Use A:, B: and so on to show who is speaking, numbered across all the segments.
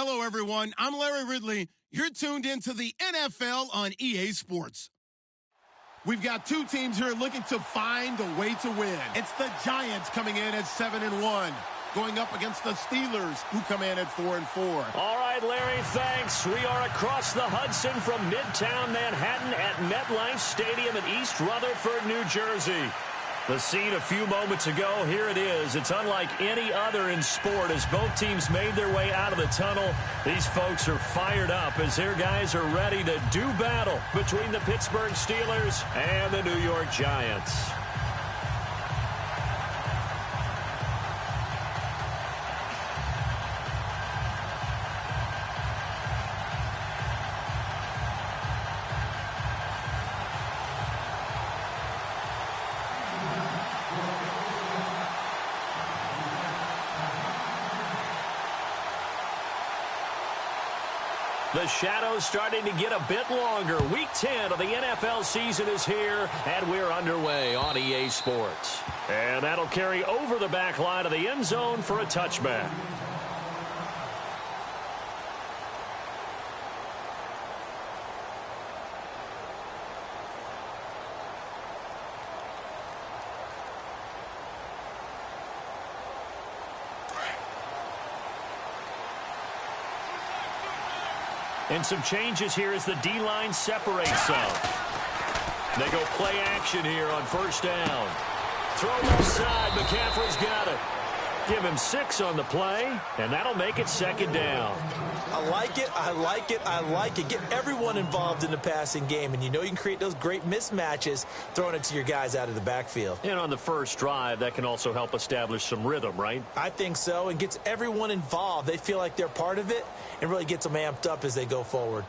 A: Hello, everyone. I'm Larry Ridley. You're tuned into the NFL on EA Sports. We've got two teams here looking to find a way to win. It's the Giants coming in at 7-1, going up against the Steelers, who come in at 4-4.
B: All right, Larry, thanks. We are across the Hudson from Midtown Manhattan at MetLife Stadium in East Rutherford, New Jersey. The scene a few moments ago, here it is. It's unlike any other in sport as both teams made their way out of the tunnel. These folks are fired up as their guys are ready to do battle between the Pittsburgh Steelers and the New York Giants. The shadow's starting to get a bit longer. Week 10 of the NFL season is here, and we're underway on EA Sports. And that'll carry over the back line of the end zone for a touchback. And some changes here as the D-line separates some. They go play action here on first down. Throw left side. McCaffrey's got it. Give him 6 on the play, and that'll make it second down.
C: I like it, I like it, I like it. Get everyone involved in the passing game, and you know you can create those great mismatches throwing it to your guys out of the backfield.
B: And on the first drive, that can also help establish some rhythm, right?
C: I think so, and gets everyone involved. They feel like they're part of it, and really gets them amped up as they go forward.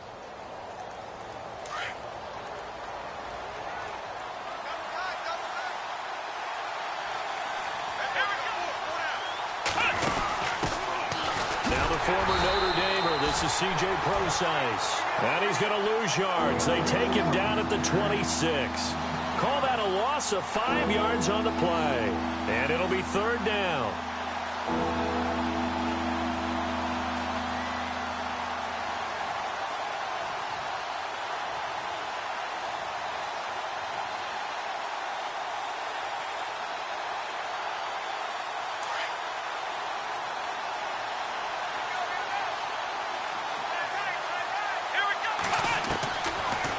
B: Former Notre Damer, this is C.J. Procise. And he's going to lose yards. They take him down at the 26. Call that a loss of 5 yards on the play. And it'll be third down.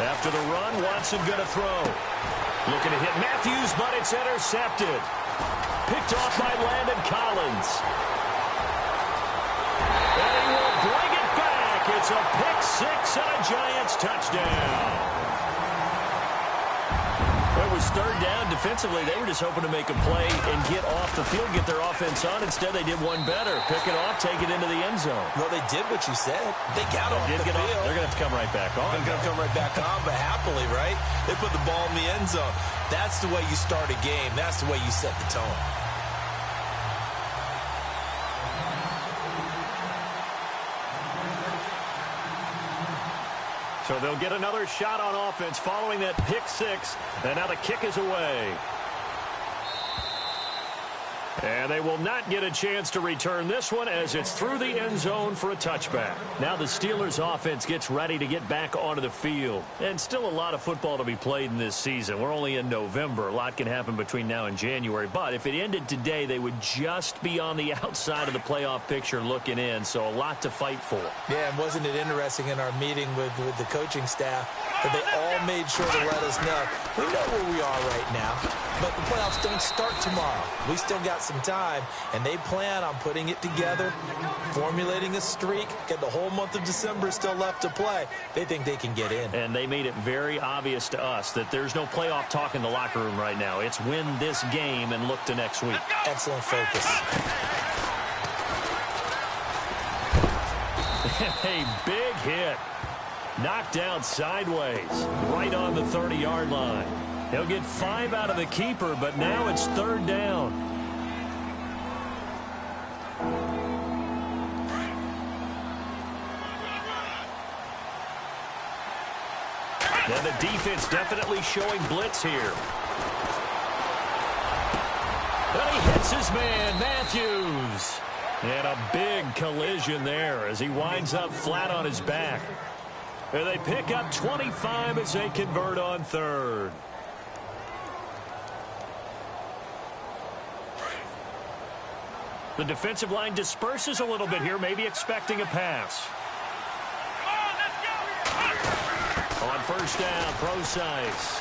B: After the run, Watson going to throw. Looking to hit Matthews, but it's intercepted. Picked off by Landon Collins. And he will bring it back. It's a pick 6 and a Giants touchdown. It was third down. Defensively, they were just hoping to make a play and get off the field, get their offense on. Instead, they did one better. Pick it off, take it into the end zone.
C: Well, they did what you said. They got off the field.
B: They're going to have to come right back on.
C: They're going to come right back on, but happily, right? They put the ball in the end zone. That's the way you start a game. That's the way you set the tone.
B: So they'll get another shot on offense following that pick 6. And now the kick is away. And they will not get a chance to return this one as it's through the end zone for a touchback. Now the Steelers offense gets ready to get back onto the field. And still a lot of football to be played in this season. We're only in November. A lot can happen between now and January. But if it ended today, they would just be on the outside of the playoff picture looking in. So a lot to fight for.
C: Yeah, and wasn't it interesting in our meeting with the coaching staff that they all made sure to let us know. We know where we are right now, but the playoffs don't start tomorrow. We still got some time, and they plan on putting it together, formulating a streak, get the whole month of December still left to play. They think they can get in.
B: And they made it very obvious to us that there's no playoff talk in the locker room right now. It's win this game and look to next week.
C: Excellent focus.
B: A big hit. Knocked down sideways, right on the 30-yard line. He'll get 5 out of the keeper, but now it's third down. And the defense definitely showing blitz here. And he hits his man, Matthews. And a big collision there as he winds up flat on his back. And they pick up 25 as they convert on third. The defensive line disperses a little bit here, maybe expecting a pass. On first down, Procise.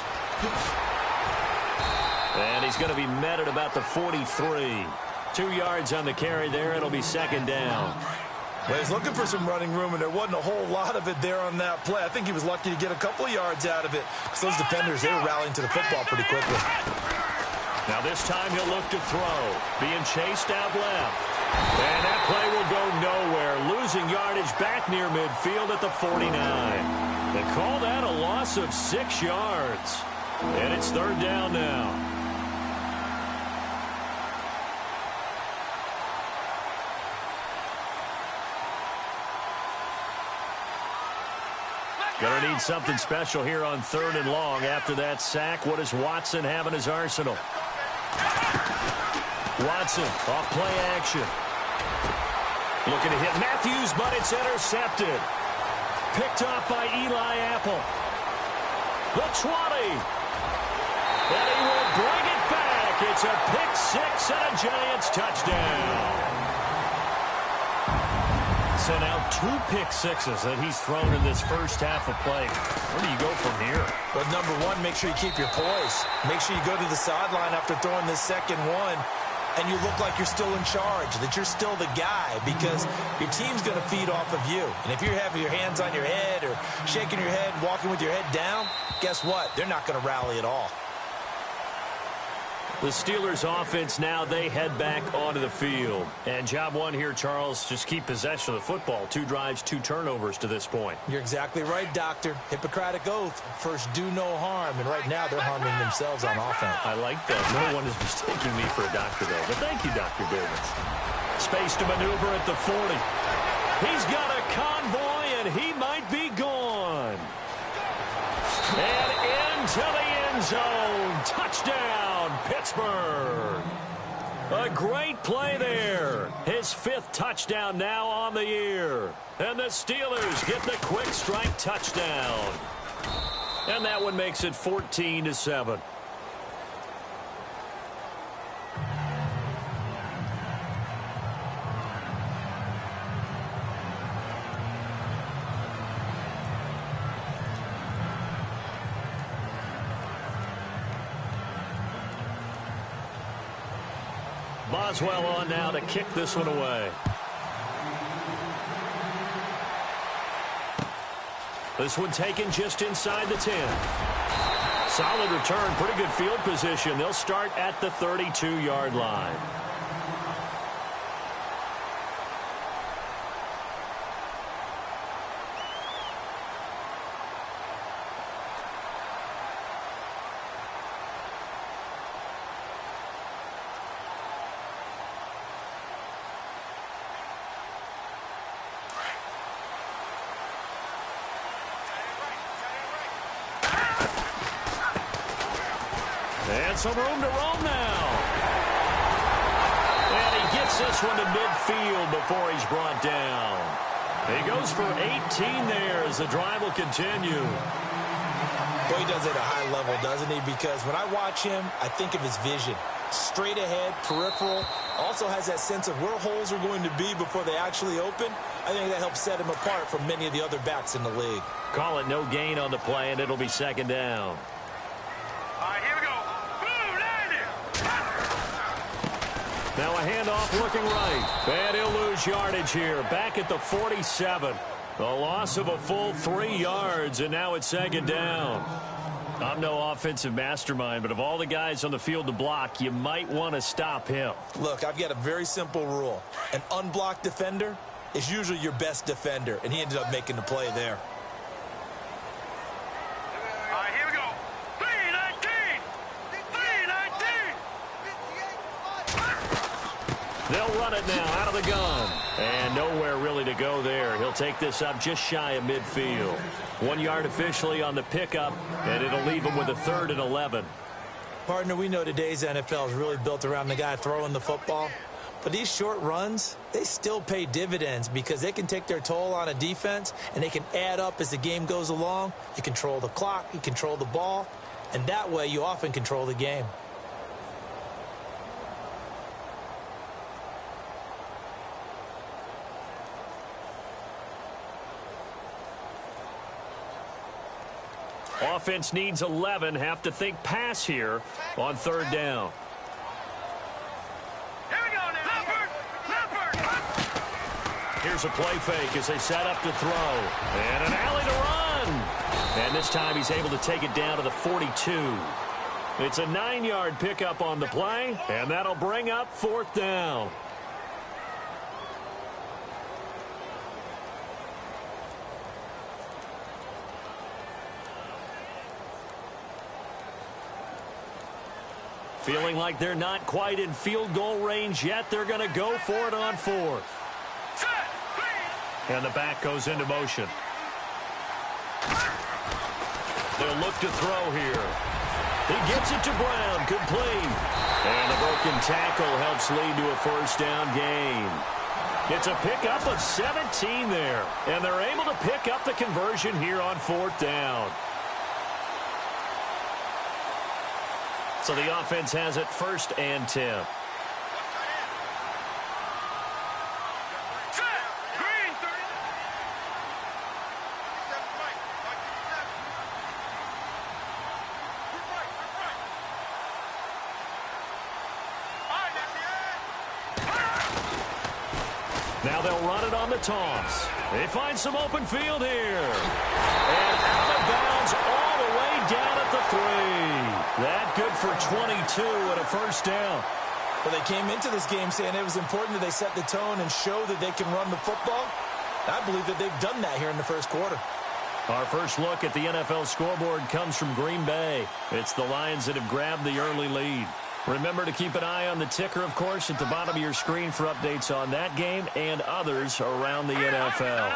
B: And he's going to be met at about the 43. 2 yards on the carry there. It'll be second down.
C: Well, he's looking for some running room, and there wasn't a whole lot of it there on that play. I think he was lucky to get a couple of yards out of it. So those defenders, they were rallying to the football pretty quickly.
B: Now this time he'll look to throw. Being chased out left. And that play will go nowhere. Losing yardage back near midfield at the 49. They call that a loss of 6 yards. And it's third down now. Gonna need something special here on third and long. After that sack, what does Watson have in his arsenal? Watson off play action. Looking to hit Matthews, but it's intercepted. Picked off by Eli Apple. The 20. And he will bring it back. It's a pick six and a Giants touchdown. So now 2 pick sixes that he's thrown in this first half of play. Where do you go from here?
C: But number one, make sure you keep your poise. Make sure you go to the sideline after throwing this second one, and you look like you're still in charge, that you're still the guy, because your team's going to feed off of you. And if you're having your hands on your head or shaking your head, walking with your head down, guess what? They're not going to rally at all.
B: The Steelers offense now, they head back onto the field. And job one here, Charles, just keep possession of the football. 2 drives, 2 turnovers to this point.
C: You're exactly right, Doctor. Hippocratic oath. First, do no harm. And right now, they're harming themselves on offense.
B: I like that. No one is mistaking me for a doctor, though. But thank you, Dr. Davis. Space to maneuver at the 40. He's got a convoy, and he might be gone. And into the end zone. Touchdown, Pittsburgh. A great play there. His 5th touchdown now on the year. And the Steelers get the quick strike touchdown. And that one makes it 14-7. Boswell on now to kick this one away. This one taken just inside the 10. Solid return, pretty good field position. They'll start at the 32-yard line. And some room to roam now. And he gets this one to midfield before he's brought down. He goes for 18 there as the drive will continue.
C: Boy, he does it at a high level, doesn't he? Because when I watch him, I think of his vision. Straight ahead, peripheral. Also has that sense of where holes are going to be before they actually open. I think that helps set him apart from many of the other backs in the league.
B: Call it no gain on the play, and it'll be second down. Now a handoff looking right. And he'll lose yardage here. Back at the 47. A loss of a full 3 yards, and now it's second down. I'm no offensive mastermind, but of all the guys on the field to block, you might want to stop him.
C: Look, I've got a very simple rule. An unblocked defender is usually your best defender, and he ended up making the play there.
B: They'll run it now out of the gun. And nowhere really to go there. He'll take this up just shy of midfield. 1 yard officially on the pickup, and it'll leave him with a 3rd and 11.
C: Partner, we know today's NFL is really built around the guy throwing the football. But these short runs, they still pay dividends because they can take their toll on a defense and they can add up as the game goes along. You control the clock, you control the ball, and that way you often control the game.
B: Offense needs 11. Have to think pass here on third down.
D: Here we go now.
B: Here's a play fake as they set up to throw. And an alley to run. And this time he's able to take it down to the 42. It's a 9-yard pickup on the play, and that'll bring up fourth down. Feeling like they're not quite in field goal range yet. They're going to go for it on fourth. And the back goes into motion. They'll look to throw here. He gets it to Brown. Complete. And a broken tackle helps lead to a first down gain. It's a pickup of 17 there. And they're able to pick up the conversion here on fourth down. So the offense has it 1st and 10. Now they'll run it on the toss. They find some open field here. And out of bounds all the way down at the 3. That good for 22 and a first down.
C: Well, they came into this game saying it was important that they set the tone and show that they can run the football. I believe that they've done that here in the first quarter.
B: Our first look at the NFL scoreboard comes from Green Bay. It's the Lions that have grabbed the early lead. Remember to keep an eye on the ticker, of course, at the bottom of your screen for updates on that game and others around the NFL.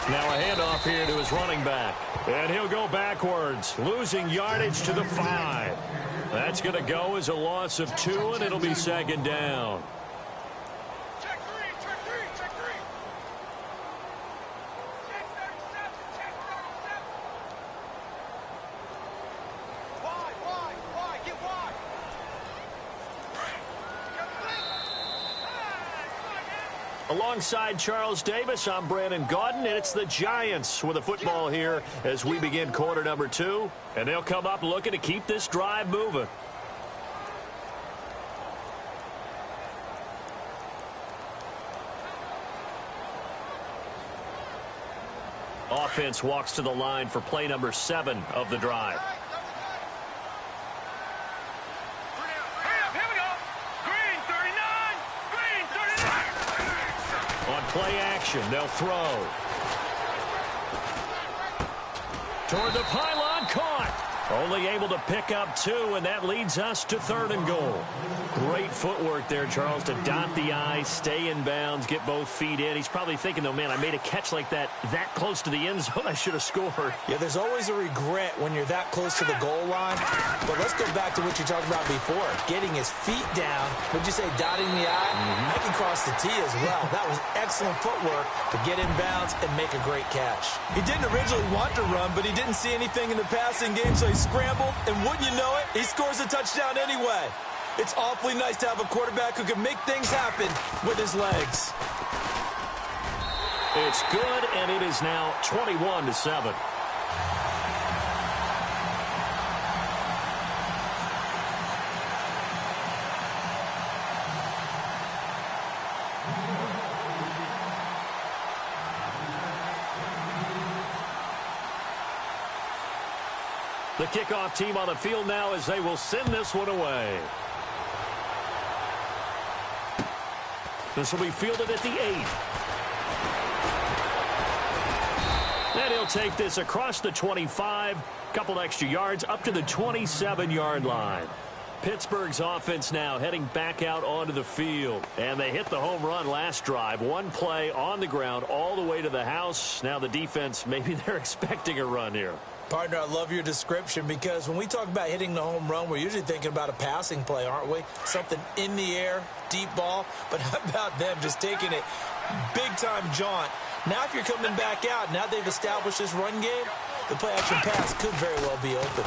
B: Now a handoff here to his running back. And he'll go backwards, losing yardage to the 5. That's going to go as a loss of 2, and it'll be second down. Alongside Charles Davis, I'm Brandon Gaudin, and it's the Giants with the football here as we begin quarter number 2. And they'll come up looking to keep this drive moving. Offense walks to the line for play number 7 of the drive. Play action. They'll throw. Toward the pylon. Caught. Only able to pick up 2, and that leads us to 3rd and goal. Great footwork there, Charles, to dot the I, stay in bounds, get both feet in. He's probably thinking, though, man, I made a catch like that close to the end zone. I should have scored.
C: Yeah, there's always a regret when you're that close to the goal line. But let's go back to what you talked about before. Getting his feet down. Would you say dotting the I? I can cross the T as well. That was excellent footwork to get in bounds and make a great catch. He didn't originally want to run, but he didn't see anything in the passing game, so he scrambled, and wouldn't you know it, he scores a touchdown anyway. It's awfully nice to have a quarterback who can make things happen with his legs.
B: It's good, and it is now 21-7. The kickoff team on the field now as they will send this one away. This will be fielded at the 8. And he'll take this across the 25, couple extra yards up to the 27-yard line. Pittsburgh's offense now heading back out onto the field. And they hit the home run last drive. One play on the ground all the way to the house. Now the defense, maybe they're expecting a run here.
C: Partner, I love your description because when we talk about hitting the home run, we're usually thinking about a passing play, aren't we? Something in the air, deep ball. But how about them just taking it big-time jaunt? Now if you're coming back out, now they've established this run game, the play-action pass could very well be open.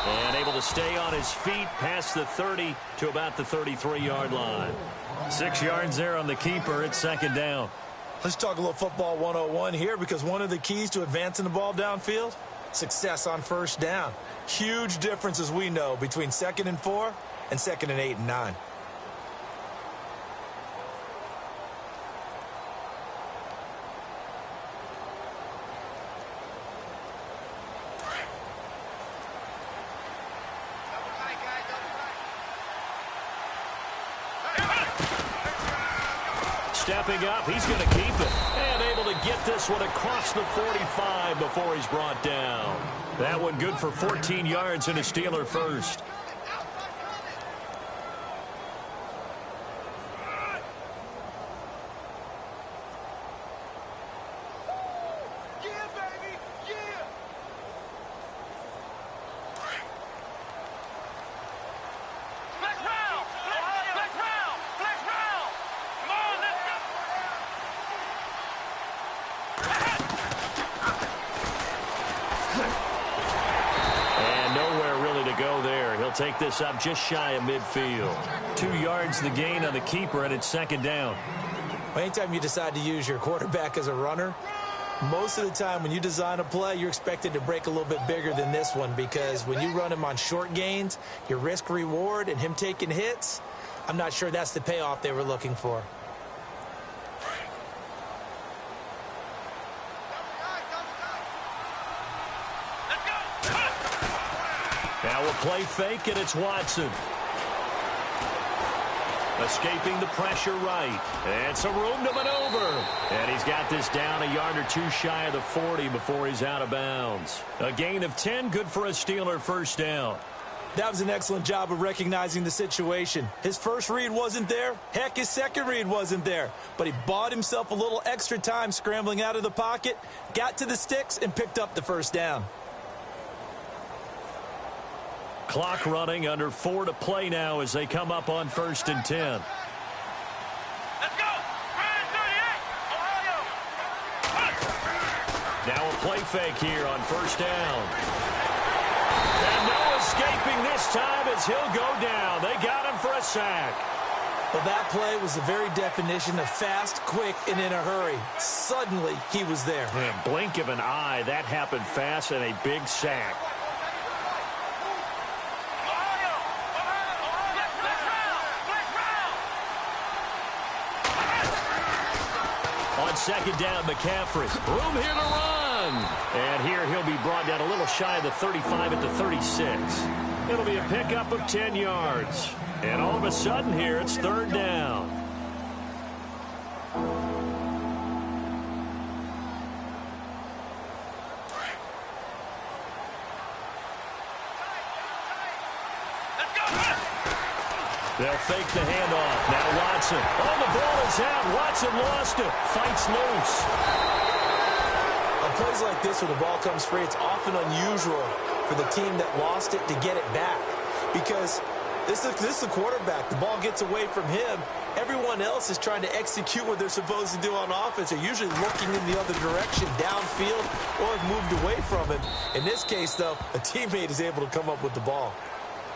B: And able to stay on his feet past the 30 to about the 33-yard line. 6 yards there on the keeper. It's second down.
C: Let's talk a little football 101 here because one of the keys to advancing the ball downfield, success on first down. Huge difference, as we know, between 2nd and 4 and 2nd and 8 and 9.
B: Stepping up, he's going to keep it. And able to get this one across the 45 before he's brought down. That one good for 14 yards and a Steeler first. Take this up just shy of midfield. 2 yards the gain on the keeper, and it's second down.
C: Anytime you decide to use your quarterback as a runner, most of the time when you design a play, you're expected to break a little bit bigger than this one because when you run him on short gains, your risk-reward and him taking hits, I'm not sure that's the payoff they were looking for.
B: Now we'll play fake, and it's Watson. Escaping the pressure right. And some room to maneuver. And he's got this down a yard or two shy of the 40 before he's out of bounds. A gain of 10, good for a Steeler first down.
C: That was an excellent job of recognizing the situation. His first read wasn't there. Heck, his second read wasn't there. But he bought himself a little extra time scrambling out of the pocket, got to the sticks, and picked up the first down.
B: Clock running, under 4 to play now as they come up on 1st and 10.
D: Let's go! 38, Ohio!
B: Now a play fake here on first down. And no escaping this time as he'll go down. They got him for a sack.
C: Well, that play was the very definition of fast, quick, and in a hurry. Suddenly, he was there.
B: Man, blink of an eye, that happened fast and a big sack. Second down, McCaffrey. Room here to run. And here he'll be brought down a little shy of the 35 at the 36. It'll be a pickup of 10 yards. And all of a sudden here, it's third down. They'll fake the handoff. Now Watson. Oh, the ball is out. Watson lost it. Fights loose.
C: On plays like this where the ball comes free, it's often unusual for the team that lost it to get it back. Because this is the quarterback. The ball gets away from him. Everyone else is trying to execute what they're supposed to do on offense. They're usually looking in the other direction, downfield, or have moved away from him. In this case, though, a teammate is able to come up with the ball.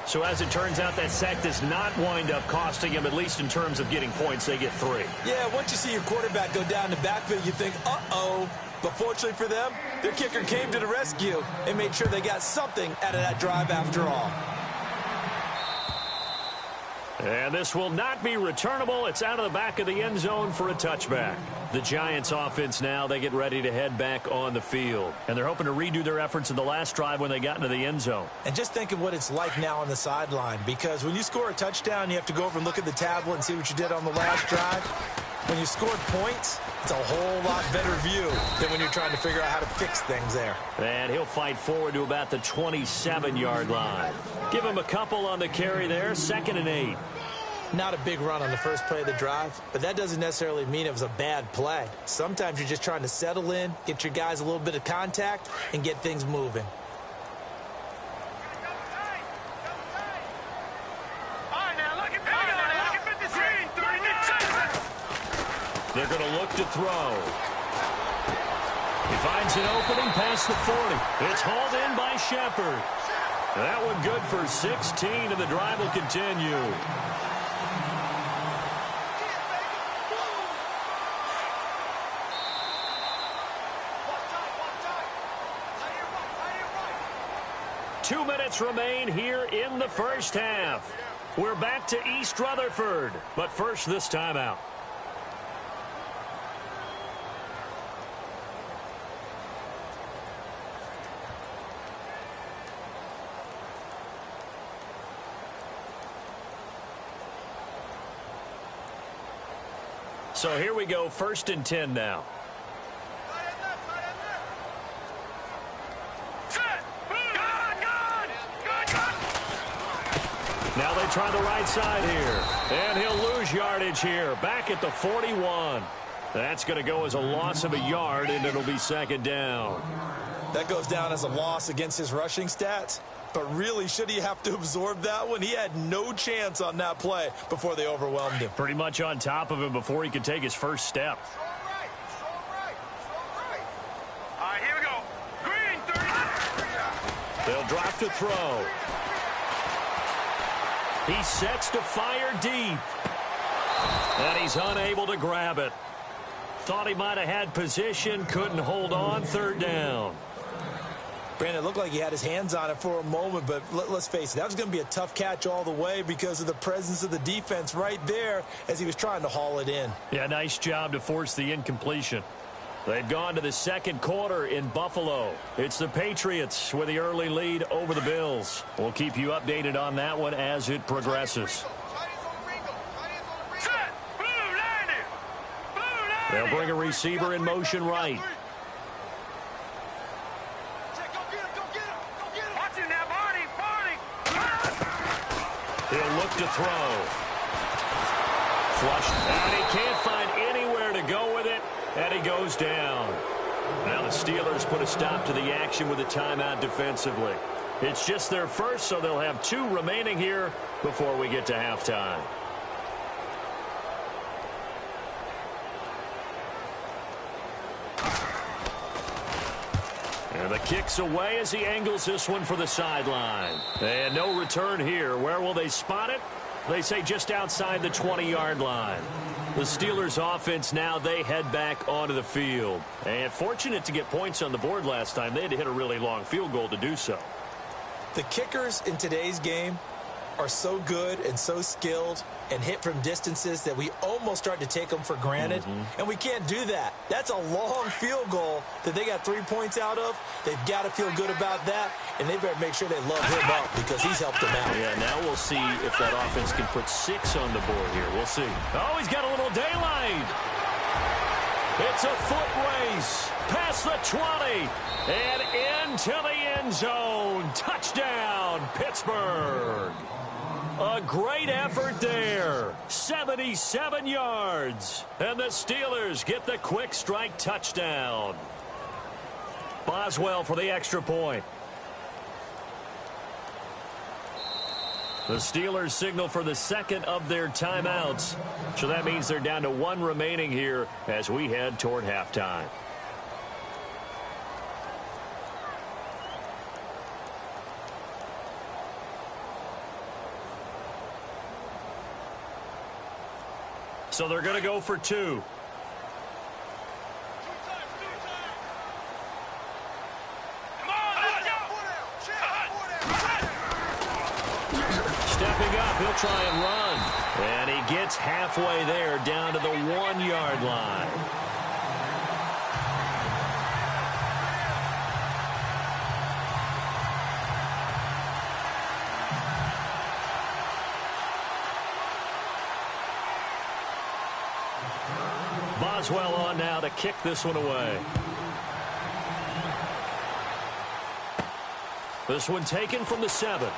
B: So as it turns out, that sack does not wind up costing him, at least in terms of getting points. They get 3.
C: Yeah, once you see your quarterback go down the backfield, you think, uh-oh. But fortunately for them, their kicker came to the rescue and made sure they got something out of that drive after all.
B: And this will not be returnable. It's out of the back of the end zone for a touchback. The Giants offense now, they get ready to head back on the field. And they're hoping to redo their efforts in the last drive when they got into the end zone.
C: And just think of what it's like now on the sideline. Because when you score a touchdown, you have to go over and look at the tablet and see what you did on the last drive. When you scored points, it's a whole lot better view than when you're trying to figure out how to fix things there.
B: And he'll fight forward to about the 27-yard line. Give him a couple on the carry there, 2nd and 8.
C: Not a big run on the first play of the drive, but that doesn't necessarily mean it was a bad play. Sometimes you're just trying to settle in, get your guys a little bit of contact, and get things moving.
B: They're going to look to throw. He finds an opening past the 40. It's hauled in by Shepard. That one good for 16, and the drive will continue. Two minutes remain here in the first half. We're back to East Rutherford, but first this timeout. So here we go, 1st and 10 now. Now they try the right side here. And he'll lose yardage here. Back at the 41. That's going to go as a loss of a yard, and it'll be 2nd down.
C: That goes down as a loss against his rushing stats. But really, should he have to absorb that one? He had no chance on that play before they overwhelmed him.
B: Pretty much on top of him before he could take his first step.
D: All right, here we go. Green, 30.
B: They'll drop to throw. He sets to fire deep. And he's unable to grab it. Thought he might have had position, couldn't hold on, 3rd down.
C: Brandon, it looked like he had his hands on it for a moment, but let's face it, that was going to be a tough catch all the way because of the presence of the defense right there as he was trying to haul it in.
B: Yeah, nice job to force the incompletion. They've gone to the 2nd quarter in Buffalo. It's the Patriots with the early lead over the Bills. We'll keep you updated on that one as it progresses. They'll bring a receiver in motion right. He'll look to throw. Flushed. And he can't find anywhere to go with it. And he goes down. Now the Steelers put a stop to the action with a timeout defensively. It's just their first, so they'll have 2 remaining here before we get to halftime. And the kick's away as he angles this one for the sideline. And no return here. Where will they spot it? They say just outside the 20-yard line. The Steelers offense now, they head back onto the field. And fortunate to get points on the board last time. They had to hit a really long field goal to do so.
C: The kickers in today's game are so good and so skilled and hit from distances that we almost start to take them for granted. And we can't do that. That's a long field goal that they got 3 points out of. They've got to feel good about that, and they better make sure they love him up because he's helped them out.
B: Yeah, now we'll see if that offense can put 6 on the board here. We'll see. Oh, he's got a little daylight. It's a foot race past the 20 and into the end zone. Touchdown, Pittsburgh. A great effort there. 77 yards. And the Steelers get the quick strike touchdown. Boswell for the extra point. The Steelers signal for the 2nd of their timeouts. So that means they're down to 1 remaining here as we head toward halftime. So they're going to go for 2. Stepping up, he'll try and run. And he gets halfway there down to the 1-yard line. Boswell on now to kick this one away. This one taken from the 7.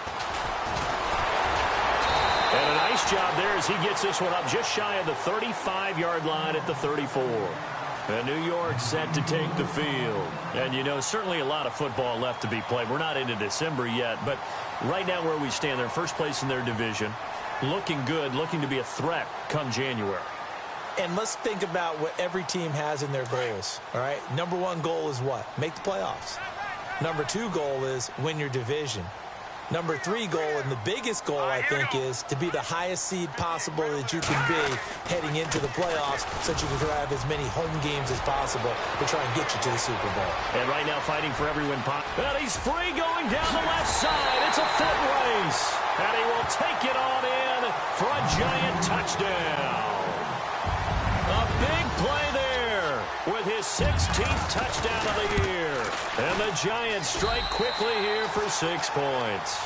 B: And a nice job there as he gets this one up just shy of the 35-yard line at the 34. And New York set to take the field. And, you know, certainly a lot of football left to be played. We're not into December yet, but right now where we stand, they're first place in their division. Looking good, looking to be a threat come January.
C: And let's think about what every team has in their goals, all right? Number one goal is what? Make the playoffs. Number two goal is win your division. Number three goal, and the biggest goal, I think, is to be the highest seed possible that you can be heading into the playoffs so that you can drive as many home games as possible to try and get you to the Super Bowl.
B: And right now fighting for every win. And he's free going down the left side. It's a foot race. And he will take it on in for a giant touchdown. A big play there with his 16th touchdown of the year. And the Giants strike quickly here for 6 points.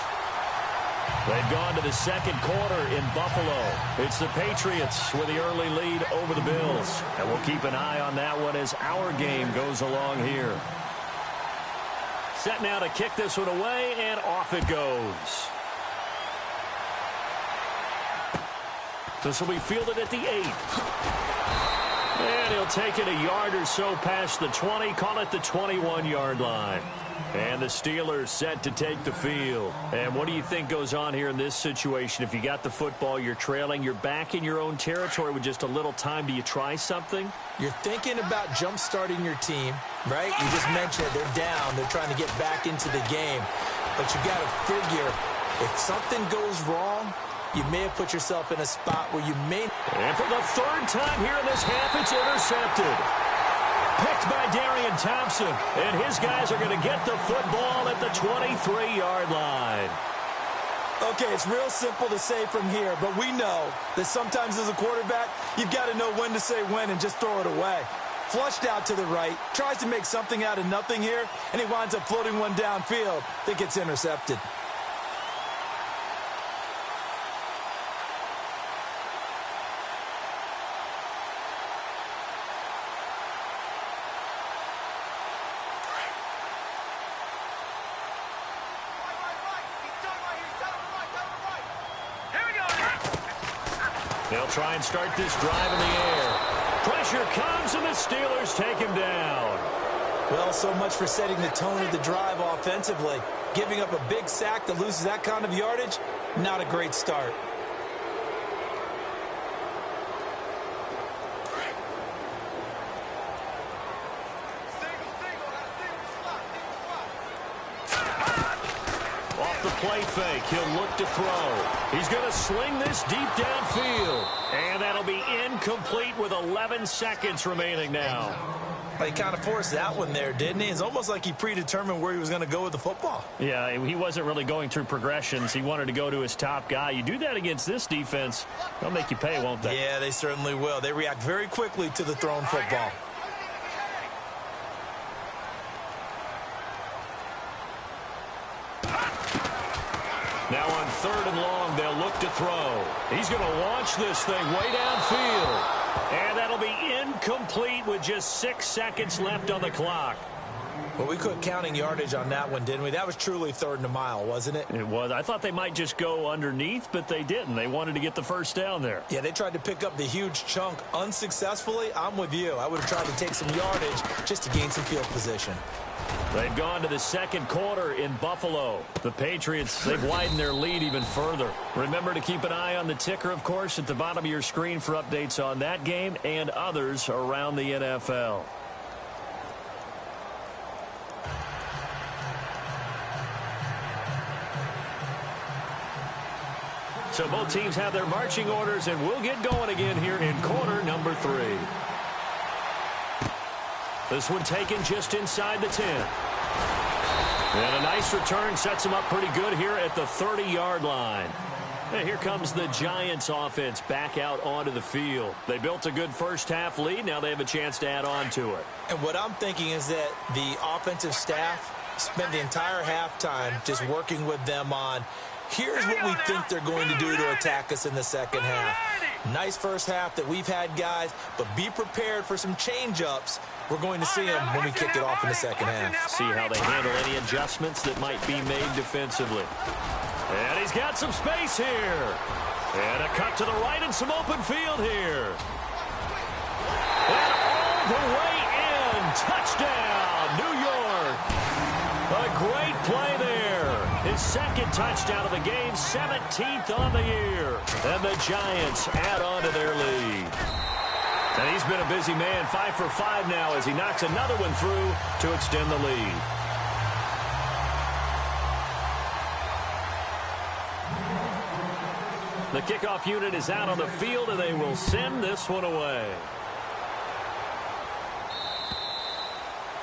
B: They've gone to the second quarter in Buffalo. It's the Patriots with the early lead over the Bills. And we'll keep an eye on that one as our game goes along here. Set now to kick this one away, and off it goes. This will be fielded at the 8. And he'll take it a yard or so past the 20, call it the 21-yard line. And the Steelers set to take the field. And what do you think goes on here in this situation? If you got the football, you're trailing, you're back in your own territory with just a little time. Do you try something?
C: You're thinking about jump-starting your team, right? You just mentioned it. They're down. They're trying to get back into the game. But you got to figure if something goes wrong, you may have put yourself in a spot where you may...
B: And for the third time here in this half, it's intercepted. Picked by Darian Thompson. And his guys are going to get the football at the 23-yard line.
C: Okay, it's real simple to say from here, but we know that sometimes as a quarterback, you've got to know when to say when and just throw it away. Flushed out to the right, tries to make something out of nothing here, and he winds up floating one downfield that gets intercepted.
B: They'll try and start this drive in the air. Pressure comes, and the Steelers take him down.
C: Well, so much for setting the tone of the drive offensively. Giving up a big sack that loses that kind of yardage, not a great start.
B: Play fake. He'll look to throw. He's going to sling this deep downfield. And that'll be incomplete with 11 seconds remaining now.
C: He kind of forced that one there, didn't he? It's almost like he predetermined where he was going to go with the football.
B: Yeah, he wasn't really going through progressions. He wanted to go to his top guy. You do that against this defense, they'll make you pay, won't they?
C: Yeah, they certainly will. They react very quickly to the thrown football.
B: Now on 3rd and long, they'll look to throw. He's going to launch this thing way downfield. And that'll be incomplete with just 6 seconds left on the clock.
C: Well, we quit counting yardage on that one, didn't we? That was truly 3rd and a mile, wasn't it?
B: It was. I thought they might just go underneath, but they didn't. They wanted to get the first down there.
C: Yeah, they tried to pick up the huge chunk unsuccessfully. I'm with you. I would have tried to take some yardage just to gain some field position.
B: They've gone to the second quarter in Buffalo. The Patriots, they've widened their lead even further. Remember to keep an eye on the ticker, of course, at the bottom of your screen for updates on that game and others around the NFL. So both teams have their marching orders, and we'll get going again here in quarter number 3. This one taken just inside the 10. And a nice return sets him up pretty good here at the 30-yard line. And here comes the Giants offense back out onto the field. They built a good first-half lead. Now they have a chance to add on to it.
C: And what I'm thinking is that the offensive staff spent the entire halftime just working with them on, here's what we think they're going to do to attack us in the second half. Nice first half that we've had, guys, but be prepared for some change-ups. We're going to see them when we kick it off in the second half.
B: See how they handle any adjustments that might be made defensively. And he's got some space here. And a cut to the right and some open field here. And all the way in. Touchdown, New York. A great play there. His second touchdown of the game, 17th on the year. And the Giants add on to their lead. And he's been a busy man, 5 for 5 now as he knocks another one through to extend the lead. The kickoff unit is out on the field, and they will send this one away.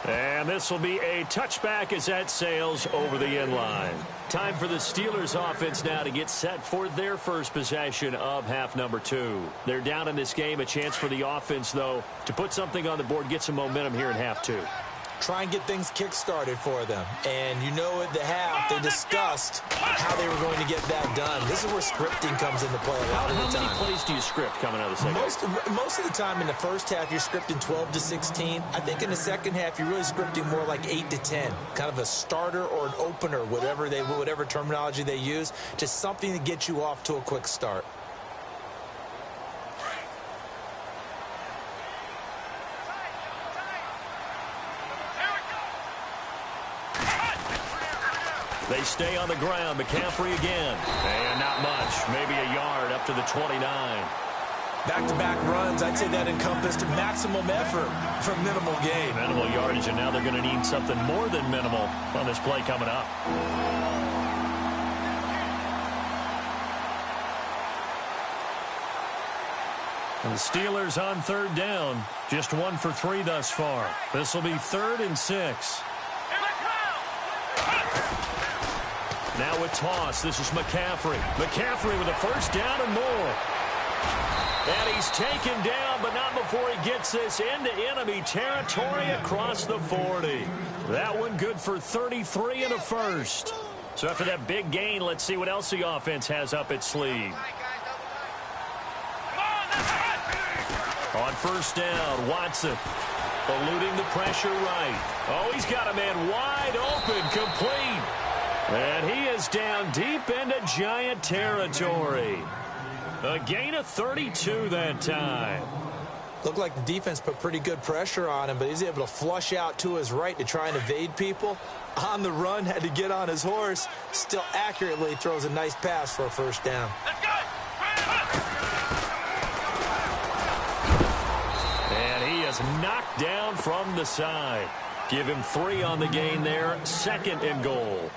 B: And this will be a touchback as that sails over the end line. Time for the Steelers offense now to get set for their first possession of half number 2. They're down in this game. A chance for the offense, though, to put something on the board, get some momentum here in half 2.
C: Try and get things kick-started for them. And you know at the half, they discussed how they were going to get that done. This is where scripting comes into play a lot of the time.
B: How many plays do you script coming out of the second half?
C: Most of the time in the first half, you're scripting 12 to 16. I think in the second half, you're really scripting more like 8 to 10. Kind of a starter or an opener, whatever terminology they use, just something to get you off to a quick start.
B: They stay on the ground. McCaffrey again. And not much. Maybe a yard up to the 29.
C: Back-to-back runs, I'd say that encompassed maximum effort for minimal gain.
B: Minimal yardage, and now they're going to need something more than minimal on this play coming up. And the Steelers on third down. Just 1 for 3 thus far. This will be 3rd and 6. Now with toss, this is McCaffrey. McCaffrey with a first down and more. And he's taken down, but not before he gets this into enemy territory across the 40. That one good for 33 and a first. So after that big gain, let's see what else the offense has up its sleeve. On first down, Watson eluding the pressure right. Oh, he's got a man wide open, complete. And he is down deep into Giant territory. A gain of 32 that time.
C: Looked like the defense put pretty good pressure on him, but he's able to flush out to his right to try and evade people. On the run, had to get on his horse. Still accurately throws a nice pass for a first down.
B: And he is knocked down from the side. Give him 3 on the gain there. 2nd and goal.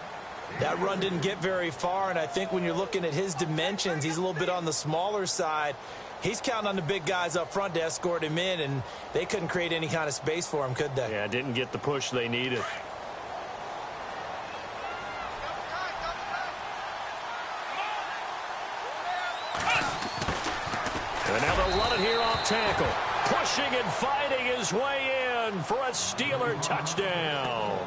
C: That run didn't get very far, and I think when you're looking at his dimensions, he's a little bit on the smaller side. He's counting on the big guys up front to escort him in, and they couldn't create any kind of space for him, could they?
B: Yeah, didn't get the push they needed. And now they'll run it here off tackle. Pushing and fighting his way in for a Steeler touchdown.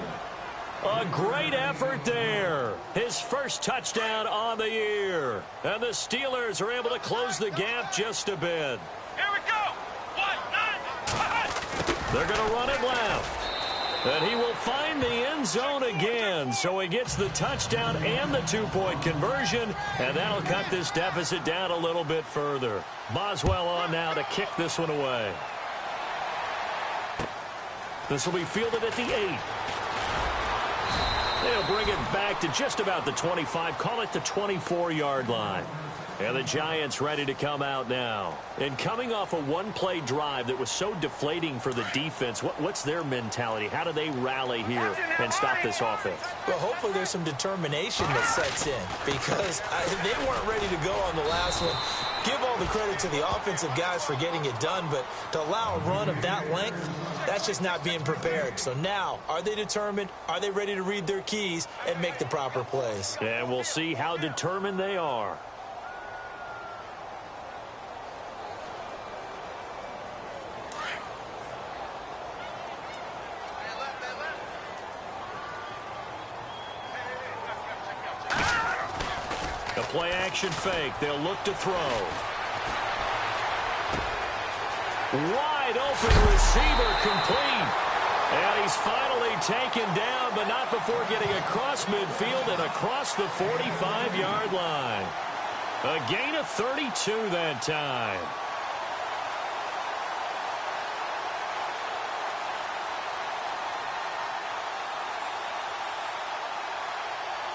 B: A great effort there. His first touchdown on the year. And the Steelers are able to close the gap just a bit.
D: Here we go. 1-9.
B: They're going to run it left. And he will find the end zone again. So he gets the touchdown and the 2-point conversion. And that'll cut this deficit down a little bit further. Boswell on now to kick this one away. This will be fielded at the 8. They'll bring it back to just about the 25, call it the 24-yard line. And the Giants ready to come out now. And coming off a one-play drive that was so deflating for the defense, what's their mentality? How do they rally here and stop this offense?
C: Well, hopefully there's some determination that sets in because they weren't ready to go on the last one. Give all the credit to the offensive guys for getting it done, but to allow a run of that length, that's just not being prepared. So now, are they determined? Are they ready to read their keys and make the proper plays?
B: And we'll see how determined they are. The play action fake. They'll look to throw. Wide open receiver complete. And he's finally taken down, but not before getting across midfield and across the 45-yard line. A gain of 32 that time.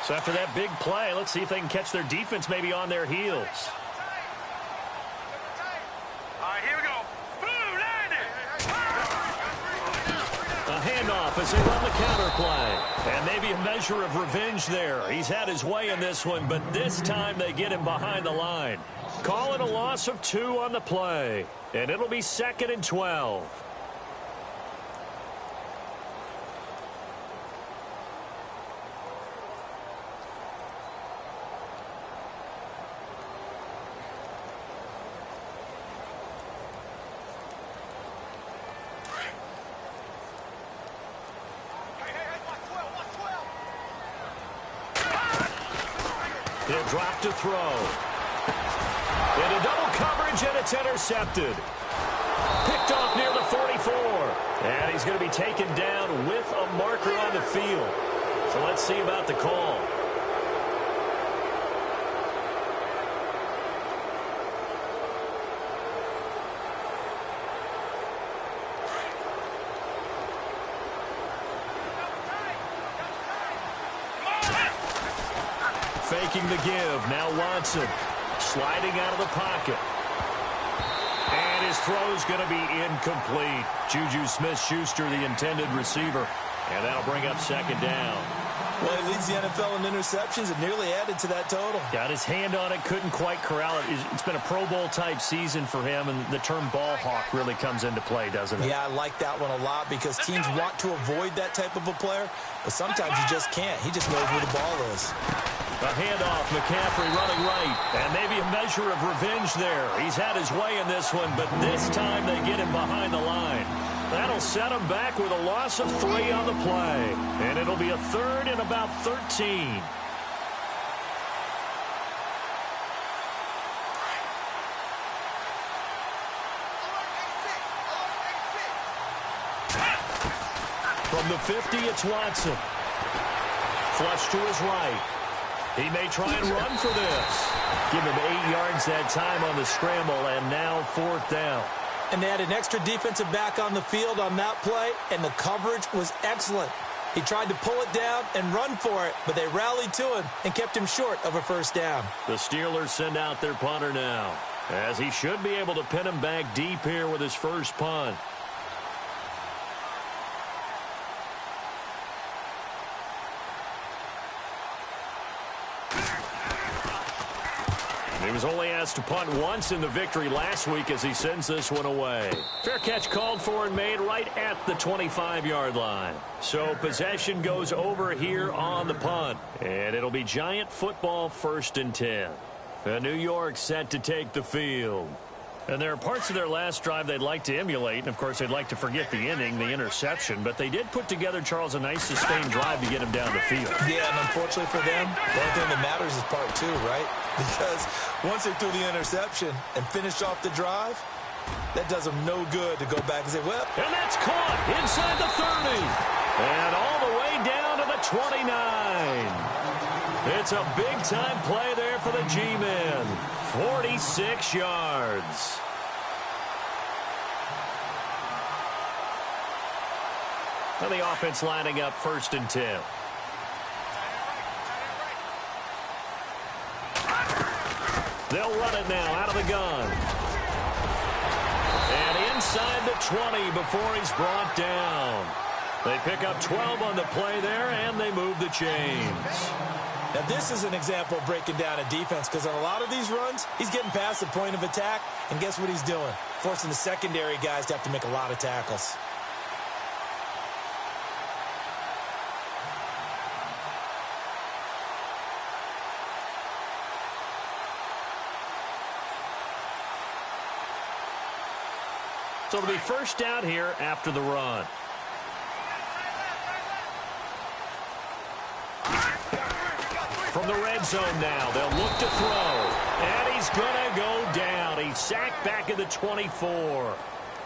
B: So after that big play, let's see if they can catch their defense maybe on their heels.
D: All right, here we go. Blue, landing.
B: A handoff as they run the counter play. And maybe a measure of revenge there. He's had his way in this one, but this time they get him behind the line. Call it a loss of 2 on the play. And it'll be 2nd and 12. He'll drop to throw. Into double coverage, and it's intercepted. Picked off near the 44. And he's going to be taken down with a marker on the field. So let's see about the call. Faking the give. Now Watson sliding out of the pocket. And his throw's going to be incomplete. Juju Smith-Schuster, the intended receiver. And that'll bring up 2nd down.
C: Well, he leads the NFL in interceptions and nearly added to that total.
B: Got his hand on it, couldn't quite corral it. It's been a Pro Bowl-type season for him, and the term ball hawk really comes into play, doesn't it?
C: Yeah, I like that one a lot because teams want to avoid that type of a player, but sometimes you just can't. He just knows where the ball is.
B: A handoff, McCaffrey running right, and maybe a measure of revenge there. He's had his way in this one, but this time they get him behind the line. That'll set him back with a loss of 3 on the play, and it'll be a 3rd and about 13. From the 50, it's Watson. Flush to his right. He may try and run for this. Give him 8 yards that time on the scramble, and now 4th down.
C: And they had an extra defensive back on the field on that play, and the coverage was excellent. He tried to pull it down and run for it, but they rallied to him and kept him short of a 1st down.
B: The Steelers send out their punter now, as he should be able to pin him back deep here with his first punt. He was only asked to punt once in the victory last week as he sends this one away. Fair catch called for and made right at the 25-yard line. So possession goes over here on the punt. And it'll be Giant football 1st and 10. New York set to take the field. And there are parts of their last drive they'd like to emulate. And, of course, they'd like to forget the inning, the interception. But they did put together, Charles, a nice sustained drive to get him down the field.
C: Yeah, and unfortunately for them, the only thing that matters is part 2, right? Because once they threw the interception and finished off the drive, that does them no good to go back and say, well.
B: And that's caught inside the 30. And all the way down to the 29. It's a big-time play there for the G-men. 46 yards. And the offense lining up 1st and 10. They'll run it now out of the gun. And inside the 20 before he's brought down. They pick up 12 on the play there, and they move the chains.
C: Now, this is an example of breaking down a defense because on a lot of these runs, he's getting past the point of attack, and guess what he's doing? Forcing the secondary guys to have to make a lot of tackles.
B: So it'll be 1st down here after the run. From the red zone now, they'll look to throw. And he's going to go down. He's sacked back at the 24.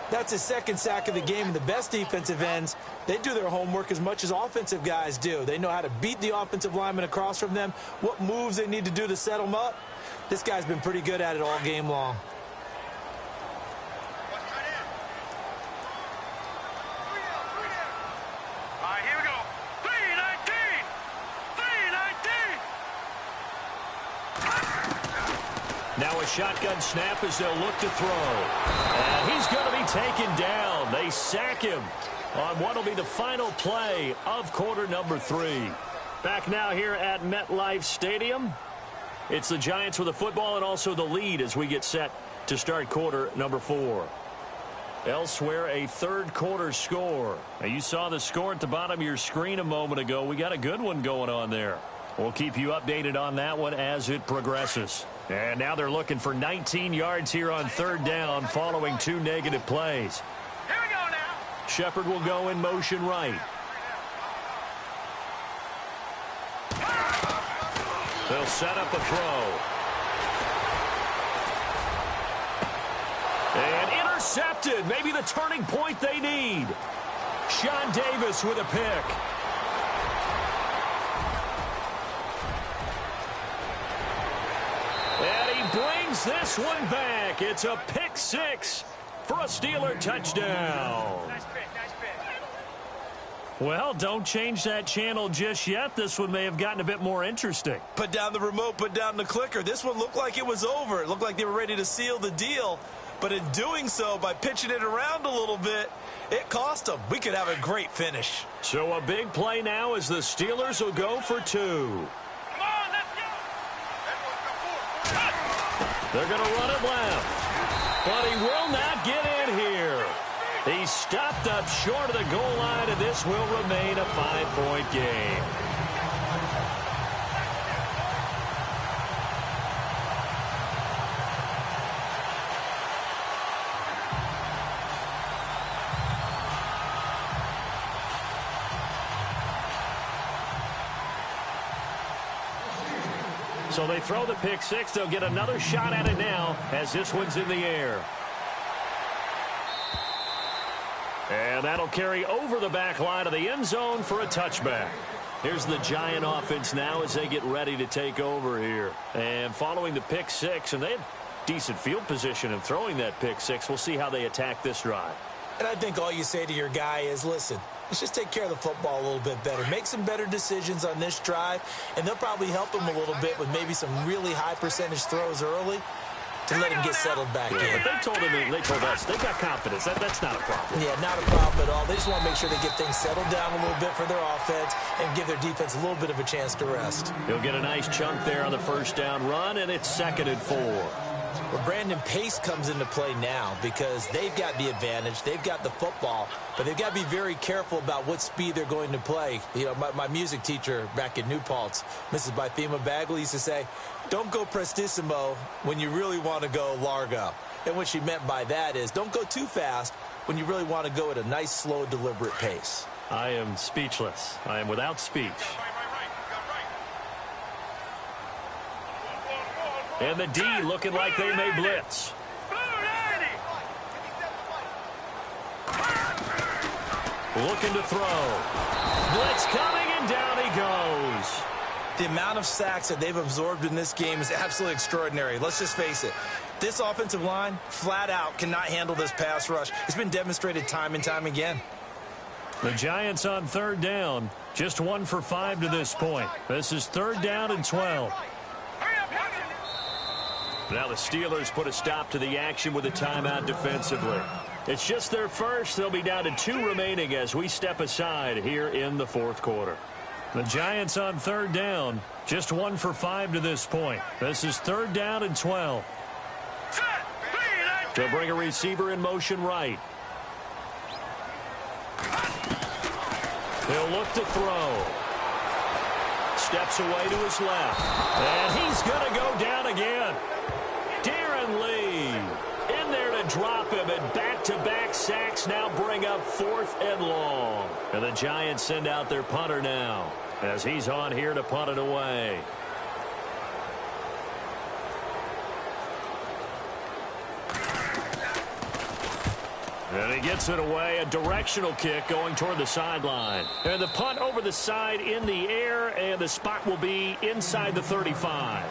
C: That's his second sack of the game, and the best defensive ends, they do their homework as much as offensive guys do. They know how to beat the offensive lineman across from them, what moves they need to do to set them up. This guy's been pretty good at it all game long.
D: All right, here we go. 319! 319!
B: Now a shotgun snap as they'll look to throw. And he's going to be taken down. They sack him on what will be the final play of quarter number 3. Back now here at MetLife Stadium. It's the Giants with the football and also the lead as we get set to start quarter number 4. Elsewhere, a third quarter score. Now, you saw the score at the bottom of your screen a moment ago. We got a good one going on there. We'll keep you updated on that one as it progresses. And now they're looking for 19 yards here on third down following 2 negative plays.
D: Here we go now.
B: Shepard will go in motion right. They'll set up a throw. And intercepted. Maybe the turning point they need. Sean Davis with a pick. And he brings this one back. It's a pick 6 for a Steeler touchdown.
D: Nice pick, nice pick.
B: Well, don't change that channel just yet. This one may have gotten a bit more interesting.
C: Put down the remote, put down the clicker. This one looked like it was over. It looked like they were ready to seal the deal. But in doing so, by pitching it around a little bit, it cost them. We could have a great finish.
B: So a big play now as the Steelers will go for 2.
D: Come on, let's go.
B: They're going to run it left. But he will not get in here. He stopped up short of the goal line, and this will remain a 5-point game. So they throw the pick 6. They'll get another shot at it now as this one's in the air. And that'll carry over the back line of the end zone for a touchback. Here's the Giant offense now as they get ready to take over here. And following the pick 6, and they had decent field position in throwing that pick 6. We'll see how they attack this drive.
C: And I think all you say to your guy is, listen, let's just take care of the football a little bit better. Make some better decisions on this drive, and they'll probably help him a little bit with maybe some really high percentage throws early to let him get settled back in.
B: But they told us, they got confidence. That's not a problem.
C: Yeah, not a problem at all. They just want to make sure they get things settled down a little bit for their offense and give their defense a little bit of a chance to rest.
B: He'll get a nice chunk there on the first down run, and it's 2nd and 4.
C: Well, Brandon, pace comes into play now because they've got the advantage. They've got the football, but they've got to be very careful about what speed they're going to play. You know, my music teacher back in New Paltz, Mrs. Phml Bagley, used to say, don't go prestissimo when you really want to go largo. And what she meant by that is don't go too fast when you really want to go at a nice, slow, deliberate pace.
B: I am speechless. I am without speech. And the D looking like they may blitz. Looking to throw. Blitz coming, and down he goes.
C: The amount of sacks that they've absorbed in this game is absolutely extraordinary. Let's just face it. This offensive line, flat out, cannot handle this pass rush. It's been demonstrated time and time again.
B: The Giants on third down. Just 1 for 5 to this point. This is 3rd down and 12. Now the Steelers put a stop to the action with a timeout defensively. It's just their first. They'll be down to 2 remaining as we step aside here in the 4th quarter. The Giants on 3rd down. Just 1 for 5 to this point. This is 3rd down and 12. They'll bring a receiver in motion right. He'll look to throw. Steps away to his left. And he's going to go down again. Darren Lee in there to drop him, and back-to-back sacks now bring up 4th and long. And the Giants send out their punter now as he's on here to punt it away. And he gets it away, a directional kick going toward the sideline. And the punt over the side in the air, and the spot will be inside the 35.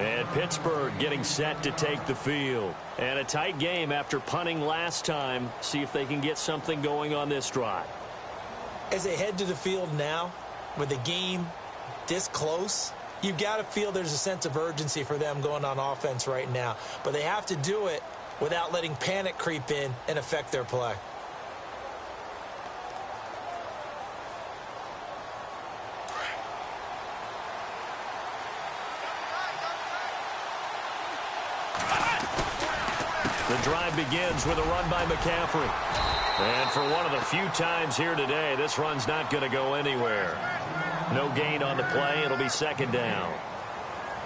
B: And Pittsburgh getting set to take the field. And a tight game after punting last time. See if they can get something going on this drive.
C: As they head to the field now, with the game this close, you've got to feel there's a sense of urgency for them going on offense right now. But they have to do it without letting panic creep in and affect their play.
B: The drive begins with a run by McCaffrey. And for one of the few times here today, this run's not going to go anywhere. No gain on the play. It'll be second down.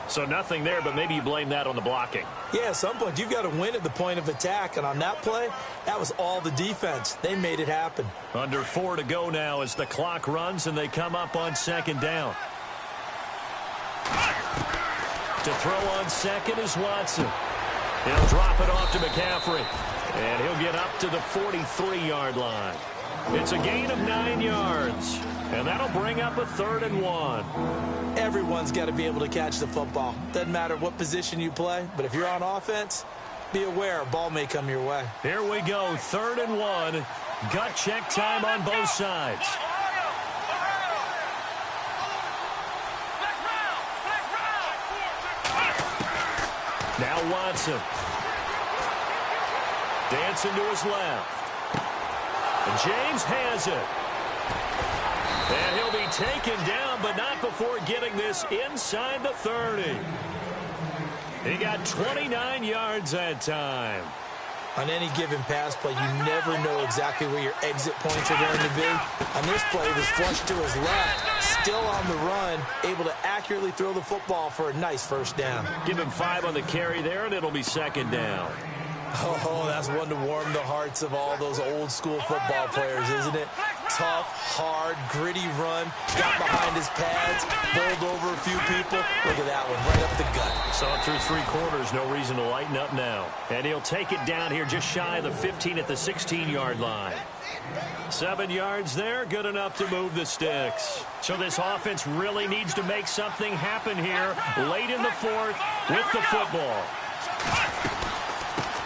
B: So nothing there, but maybe you blame that on the blocking.
C: Yeah, at some point, you've got to win at the point of attack. And on that play, that was all the defense. They made it happen.
B: Under 4 to go now as the clock runs and they come up on second down. To throw on second is Watson. He'll drop it off to McCaffrey. And he'll get up to the 43-yard line. It's a gain of 9 yards. And that'll bring up a 3rd and 1.
C: Everyone's got to be able to catch the football. Doesn't matter what position you play, but if you're on offense, be aware a ball may come your way.
B: Here we go, 3rd and 1. Gut check time on both sides. Now Watson. Dancing to his left. And James has it. And he'll be taken down, but not before getting this inside the 30. He got 29 yards that time.
C: On any given pass play, you never know exactly where your exit points are going to be. On this play, he was flushed to his left, still on the run, able to accurately throw the football for a nice first down.
B: Give him 5 on the carry there, and it'll be second down.
C: Oh, that's one to warm the hearts of all those old-school football players, isn't it? Tough, hard, gritty run, got behind his pads, bowled over a few people. Look at that one, right up the gut.
B: Saw it through 3 quarters, no reason to lighten up now. And he'll take it down here just shy of the 15 at the 16-yard line. 7 yards there, good enough to move the sticks. So this offense really needs to make something happen here late in the 4th with the football.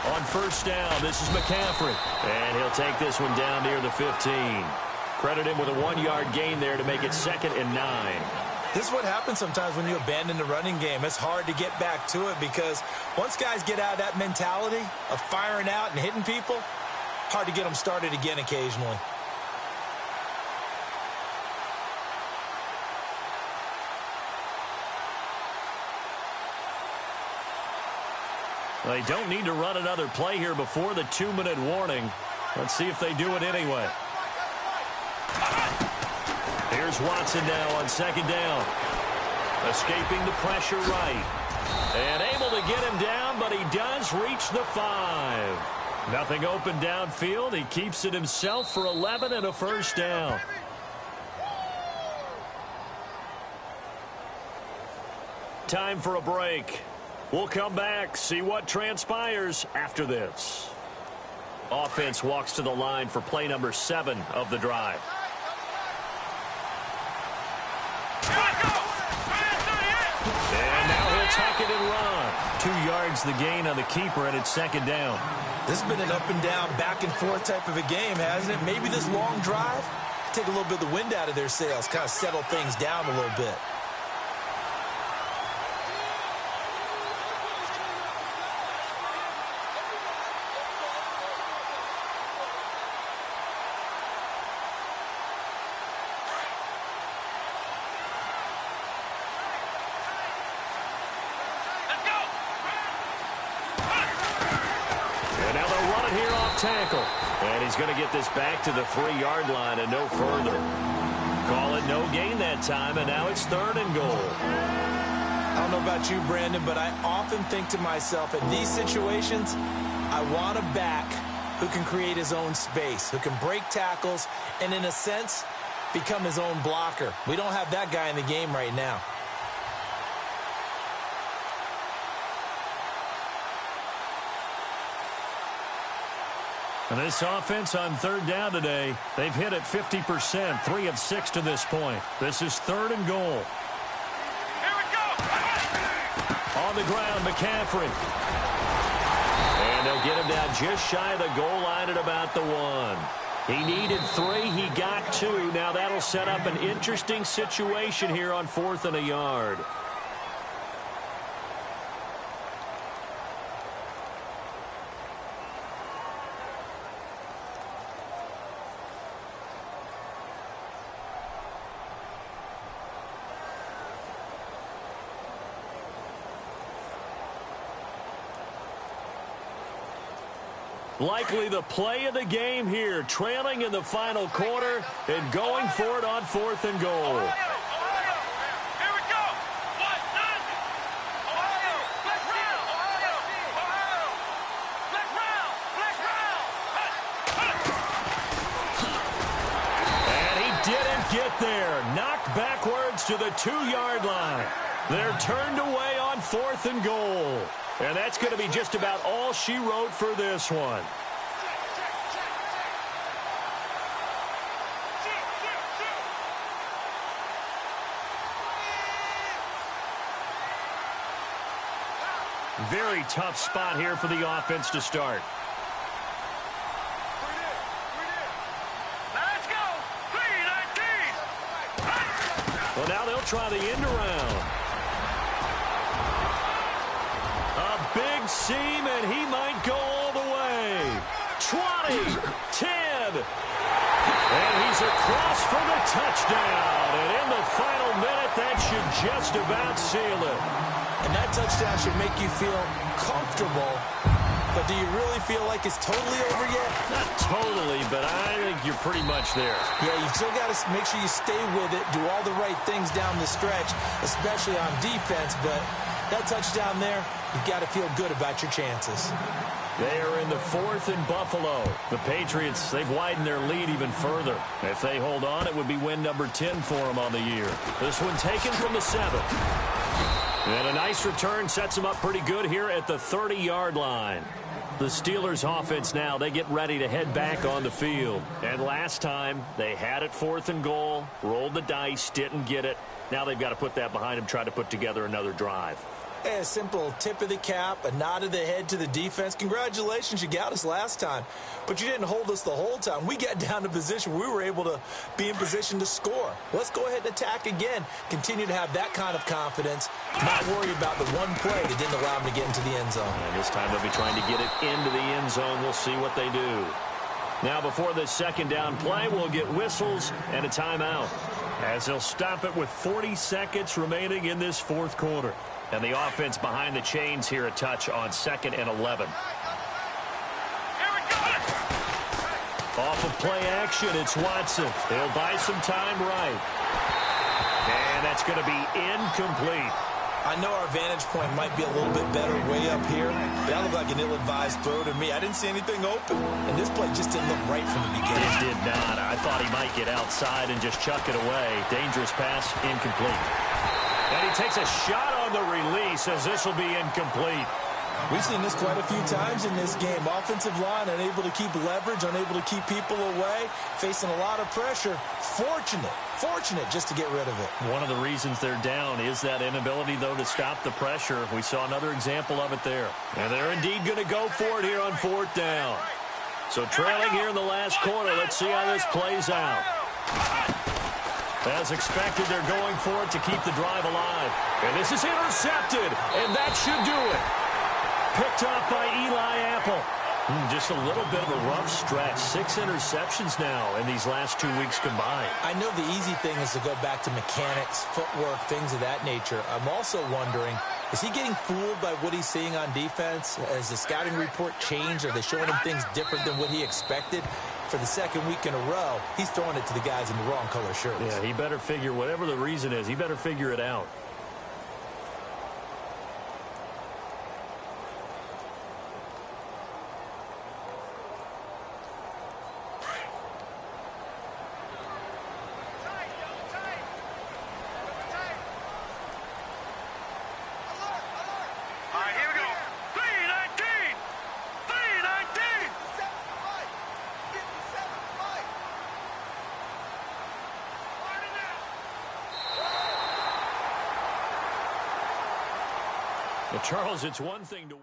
B: On first down, this is McCaffrey. And he'll take this one down near the 15. Credit him with a 1-yard gain there to make it 2nd and 9.
C: This is what happens sometimes when you abandon the running game. It's hard to get back to it because once guys get out of that mentality of firing out and hitting people, hard to get them started again occasionally.
B: They don't need to run another play here before the 2-minute warning. Let's see if they do it anyway. Here's Watson now on second down. Escaping the pressure right. And able to get him down, but he does reach the 5. Nothing open downfield. He keeps it himself for 11 and a first down. Time for a break. We'll come back, see what transpires after this. Offense walks to the line for play number 7 of the drive. And now he'll tuck it and run. 2 yards the gain on the keeper, and it's second down.
C: This has been an up and down, back and forth type of a game, hasn't it? Maybe this long drive, take a little bit of the wind out of their sails, kind of settle things down a little bit.
B: Tackle. And he's going to get this back to the 3-yard line and no further. Call it no gain that time, and now it's 3rd and goal.
C: I don't know about you, Brandon, but I often think to myself, in these situations, I want a back who can create his own space, who can break tackles, and in a sense, become his own blocker. We don't have that guy in the game right now.
B: And this offense on third down today, they've hit it 50%, 3 of 6 to this point. This is 3rd and goal.
D: Here we go.
B: On the ground, McCaffrey. And they'll get him down just shy of the goal line at about the 1. He needed 3. He got 2. Now that'll set up an interesting situation here on 4th and a yard. Likely the play of the game here, trailing in the final quarter and going for it on 4th and goal.
D: Ohio. Here we go. 1-0. Ohio. Black round. Ohio. Black round.
B: And he didn't get there. Knocked backwards to the 2-yard line. They're turned away on 4th and goal. And that's going to be just about all she wrote for this one. Very tough spot here for the offense to start.
D: Let's go. 3-19.
B: Well, now they'll try the end around. A big seam, and he might go all the way. 20, 10. And he's across for the touchdown. And in the final minute, that should just about seal it.
C: And that touchdown should make you feel comfortable. But do you really feel like it's totally over yet?
B: Not totally, but I think you're pretty much there.
C: Yeah, you've still got to make sure you stay with it, do all the right things down the stretch, especially on defense. But that touchdown there, you've got to feel good about your chances.
B: They are in the 4th and Buffalo. The Patriots, they've widened their lead even further. If they hold on, it would be win number 10 for them on the year. This one taken from the 7th. And a nice return sets them up pretty good here at the 30-yard line. The Steelers offense now, they get ready to head back on the field. And last time, they had it 4th and goal, rolled the dice, didn't get it. Now they've got to put that behind them, try to put together another drive.
C: A simple tip of the cap, a nod of the head to the defense. Congratulations, you got us last time. But you didn't hold us the whole time. We got down to position. We were able to be in position to score. Let's go ahead and attack again. Continue to have that kind of confidence. Not worry about the one play that didn't allow them to get into the end zone.
B: And this time they'll be trying to get it into the end zone. We'll see what they do. Now before this second down play, we'll get whistles and a timeout, as they'll stop it with 40 seconds remaining in this 4th quarter. And the offense behind the chains here a touch on 2nd and 11.
D: Here we go.
B: Off of play action, it's Watson. He'll buy some time right. And that's going to be incomplete.
C: I know our vantage point might be a little bit better way up here, but that looked like an ill-advised throw to me. I didn't see anything open, and this play just didn't look right from the beginning.
B: It did not. I thought he might get outside and just chuck it away. Dangerous pass, incomplete. And he takes a shot on the release as this will be incomplete.
C: We've seen this quite a few times in this game. Offensive line unable to keep leverage, unable to keep people away, facing a lot of pressure. Fortunate just to get rid of it.
B: One of the reasons they're down is that inability, though, to stop the pressure. We saw another example of it there. And they're indeed going to go for it here on 4th down. So trailing here in the last quarter, let's see how this plays out. As expected, they're going for it to keep the drive alive. And this is intercepted, and that should do it. Picked off by Eli Apple. Just a little bit of a rough stretch. 6 interceptions now in these last 2 weeks combined.
C: I know the easy thing is to go back to mechanics, footwork, things of that nature. I'm also wondering, is he getting fooled by what he's seeing on defense? Has the scouting report changed? Are they showing him things different than what he expected? For the second week in a row, he's throwing it to the guys in the wrong color shirts.
B: Yeah, he better figure, whatever the reason is, he better figure it out.
D: All right, here we go. 3-19. 3-19.
B: Well, Charles, it's one thing to...